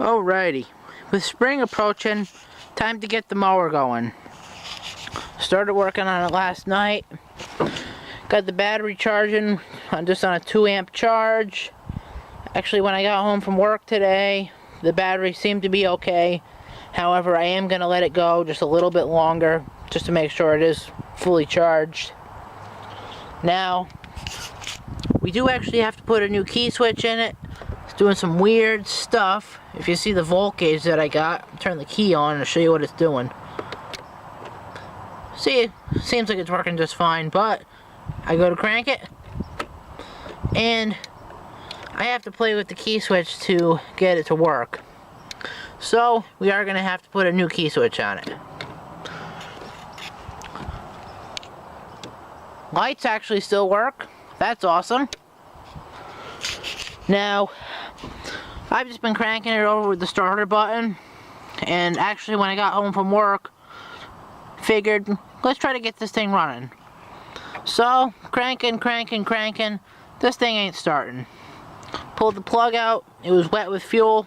Alrighty, with spring approaching, time to get the mower going. Started working on it last night. Got the battery charging, just on a 2-amp charge. Actually, when I got home from work today, the battery seemed to be okay. However, I am going to let it go just a little bit longer, just to make sure it is fully charged. Now, we do actually have to put a new key switch in it. It's doing some weird stuff. If you see the volt gauge that I got, turn the key on and I'll show you what it's doing. See, seems like it's working just fine, but I go to crank it, and I have to play with the key switch to get it to work. So, we are going to have to put a new key switch on it. Lights actually still work. That's awesome. Now, I've just been cranking it over with the starter button, and actually when I got home from work, figured, let's try to get this thing running. So, cranking, this thing ain't starting. Pulled the plug out, it was wet with fuel.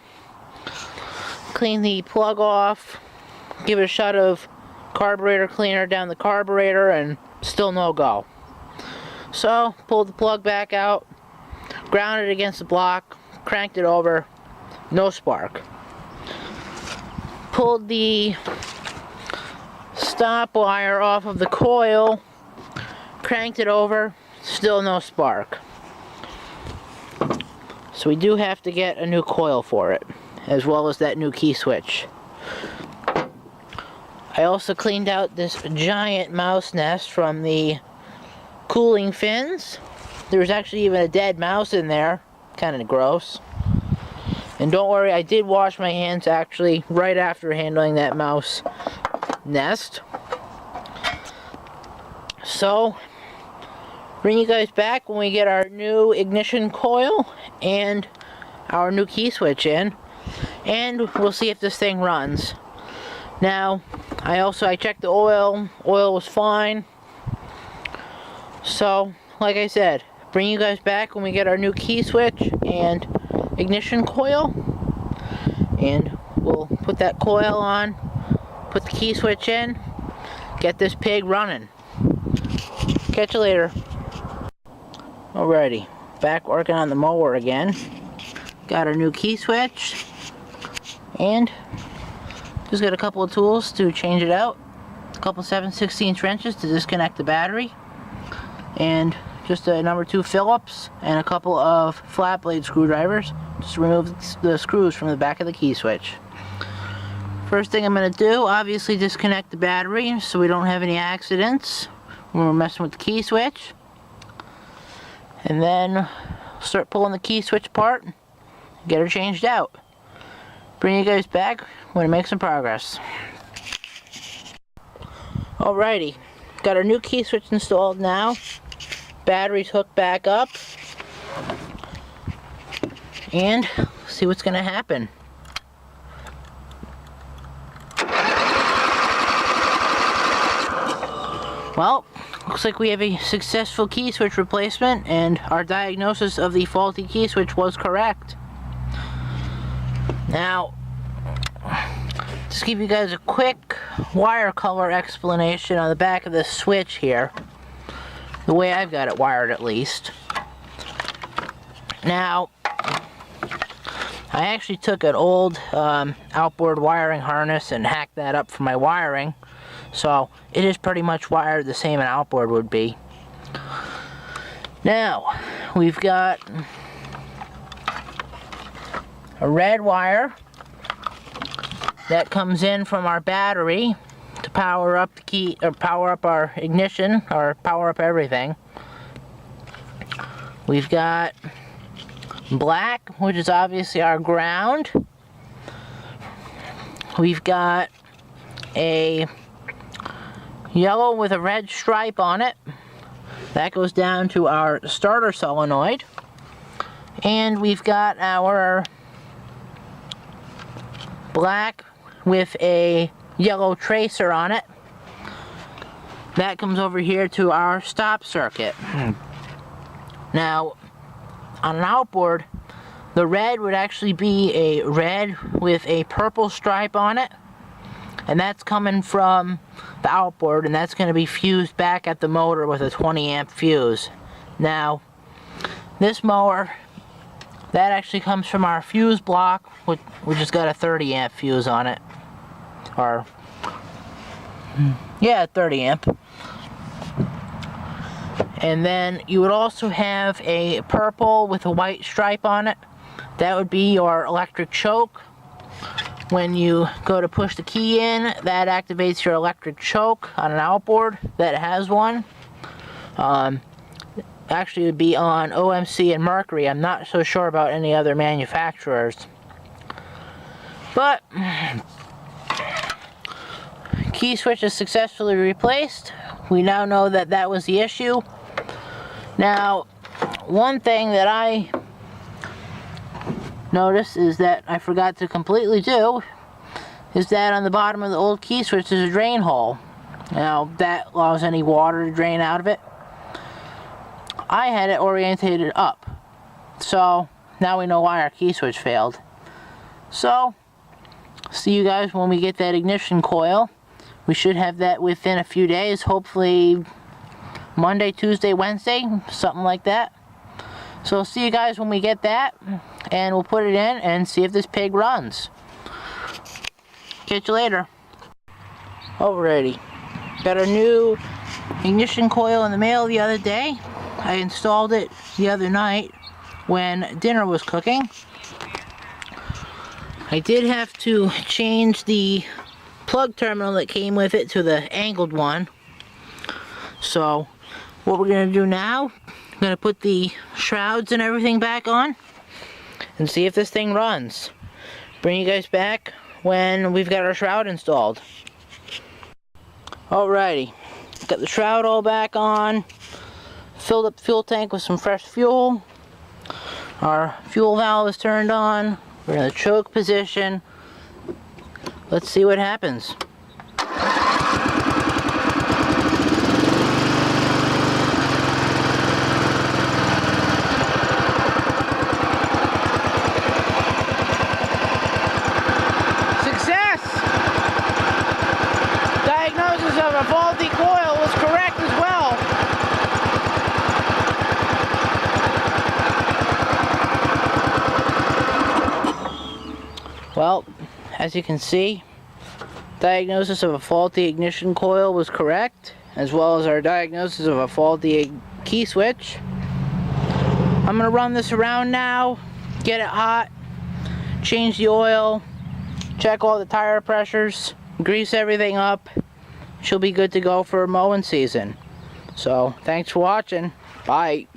Clean the plug off, give it a shot of carburetor cleaner down the carburetor, and still no go. So, pulled the plug back out, grounded it against the block, cranked it over, no spark. Pulled the stop wire off of the coil, cranked it over, still no spark. So we do have to get a new coil for it, as well as that new key switch. I also cleaned out this giant mouse nest from the cooling fins. There was actually even a dead mouse in there, kind of gross. And don't worry, I did wash my hands actually right after handling that mouse nest. So, bring you guys back when we get our new ignition coil and our new key switch in, and we'll see if this thing runs. Now, I checked the oil was fine. So, like I said, bring you guys back when we get our new key switch and ignition coil, and we'll put that coil on, put the key switch in, get this pig running. Catch you later. Alrighty, back working on the mower again. Got our new key switch, and just got a couple of tools to change it out. A couple 7/16 wrenches to disconnect the battery, and just a number 2 Phillips and a couple of flat blade screwdrivers just to remove the screws from the back of the key switch. First thing I'm going to do, obviously disconnect the battery so we don't have any accidents when we're messing with the key switch. And then start pulling the key switch apart, get her changed out. Bring you guys back when I make some progress. Alrighty, got our new key switch installed now. Battery's hooked back up, and see what's going to happen. Well, looks like we have a successful key switch replacement, and our diagnosis of the faulty key switch was correct. Now, just give you guys a quick wire color explanation on the back of this switch here. The way I've got it wired, at least. Now, I actually took an old outboard wiring harness and hacked that up for my wiring. So, it is pretty much wired the same an outboard would be. Now, we've got a red wire that comes in from our battery to power up the key, or power up our ignition, or power up everything. We've got black, which is obviously our ground. We've got a yellow with a red stripe on it. That goes down to our starter solenoid. And we've got our black with a yellow tracer on it. That comes over here to our stop circuit. Now, on an outboard, The red would actually be a red with a purple stripe on it. And that's coming from the outboard, and that's going to be fused back at the motor with a 20 amp fuse. Now, this mower, that actually comes from our fuse block, which has got a 30 amp fuse on it. Or, yeah, 30 amp. And then you would also have a purple with a white stripe on it. That would be your electric choke. When you go to push the key in, that activates your electric choke on an outboard that has one. Actually, it would be on OMC and Mercury. I'm not so sure about any other manufacturers. But, key switch is successfully replaced. We now know that that was the issue. Now, one thing that I notice is that I forgot to completely do is that on the bottom of the old key switch is a drain hole. Now that allows any water to drain out of it. I had it orientated up, so now we know why our key switch failed. So see you guys when we get that ignition coil. We should have that within a few days, hopefully Monday, Tuesday, Wednesday, something like that. So see you guys when we get that, and we'll put it in and see if this pig runs. Catch you later. Alrighty, got a new ignition coil in the mail the other day. I installed it the other night when dinner was cooking. I did have to change the plug terminal that came with it to the angled one. So what we're going to do now, I'm going to put the shrouds and everything back on and see if this thing runs. Bring you guys back when we've got our shroud installed. Alrighty, got the shroud all back on, filled up the fuel tank with some fresh fuel. Our fuel valve is turned on. We're in the choke position. Let's see what happens. Diagnosis of a faulty coil was correct as well. Well, as you can see, diagnosis of a faulty ignition coil was correct, as well as our diagnosis of a faulty key switch. I'm going to run this around now, get it hot, change the oil, check all the tire pressures, grease everything up. She'll be good to go for mowing season. So, thanks for watching. Bye.